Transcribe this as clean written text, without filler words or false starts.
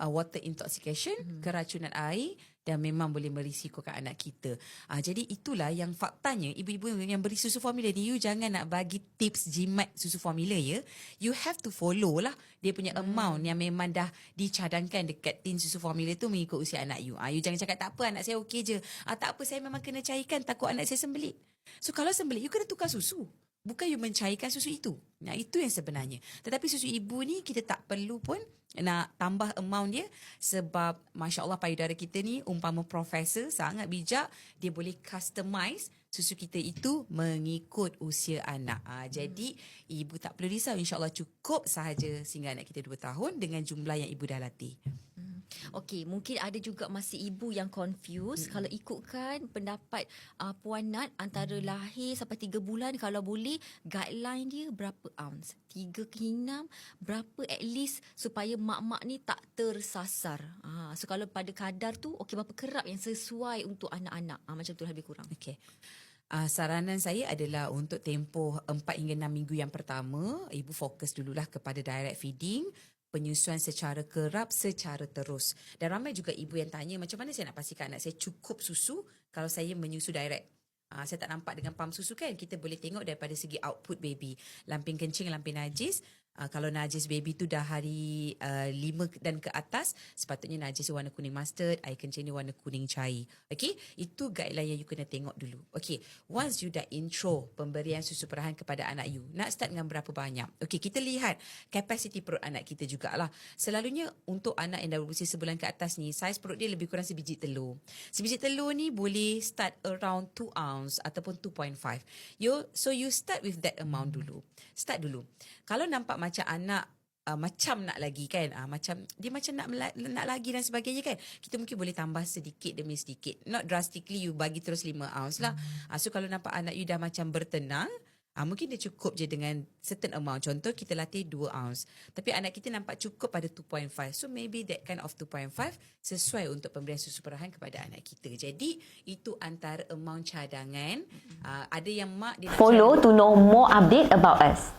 water intoxication, keracunan air, dan memang boleh merisikokan anak kita. Jadi itulah yang faktanya ibu-ibu yang beri susu formula ni, you jangan nak bagi tips jimat susu formula ya. You have to follow lah dia punya amount yang memang dah dicadangkan dekat tin susu formula tu mengikut usia anak you. You jangan cakap tak apa anak saya okey je. Tak apa saya memang kena cairkan takut anak saya sembelit. So kalau sembelit you kena tukar susu. Bukan you mencairkan susu itu. Nah, itu yang sebenarnya. Tetapi susu ibu ni kita tak perlu pun nak tambah amount dia sebab Masya Allah payudara kita ni umpama profesor sangat bijak. Dia boleh customize susu kita itu mengikut usia anak. Jadi ibu tak perlu risau. InsyaAllah cukup sahaja sehingga anak kita 2 tahun dengan jumlah yang ibu dah latih. Okey, mungkin ada juga masih ibu yang confused. Kalau ikutkan pendapat Puan Nat, antara lahir sampai 3 bulan, kalau boleh guideline dia berapa ounce? 3 ke 6, berapa at least supaya mak-mak ni tak tersasar. So kalau pada kadar tu, okey berapa kerap yang sesuai untuk anak-anak? Macam tu lebih kurang. Okey. Saranan saya adalah untuk tempoh 4 hingga 6 minggu yang pertama, ibu fokus dululah kepada direct feeding, penyusuan secara kerap, secara terus. Dan ramai juga ibu yang tanya, macam mana saya nak pastikan anak saya cukup susu kalau saya menyusu direct? Saya tak nampak dengan pam susu kan? Kita boleh tengok daripada segi output baby. Lampin kencing, lampin najis. Kalau najis baby tu dah hari 5 dan ke atas, sepatutnya najis warna kuning mustard, air kencing ni warna kuning cair. Okay, itu guideline yang you kena tengok dulu. Okay, once you dah intro pemberian susu perahan kepada anak you, nak start dengan berapa banyak? Okay, kita lihat kapasiti perut anak kita jugalah. Selalunya untuk anak yang dah berusia sebulan ke atas ni, saiz perut dia lebih kurang sebiji telur. Sebiji telur ni boleh start around 2 ounce ataupun 2.5. So you start with that amount dulu. Start dulu. Kalau nampak macam anak macam nak lagi kan, macam dia macam nak lagi dan sebagainya kan, kita mungkin boleh tambah sedikit demi sedikit, not drastically you bagi terus 5 ounce lah. So kalau nampak anak you dah macam bertenang, mungkin dia cukup je dengan certain amount. Contoh kita latih 2 ounce, tapi anak kita nampak cukup pada 2.5, so maybe that kind of 2.5 sesuai untuk pemberian susu perahan kepada anak kita. Jadi itu antara amount cadangan. Ada yang mak dia Follow to know more update about us.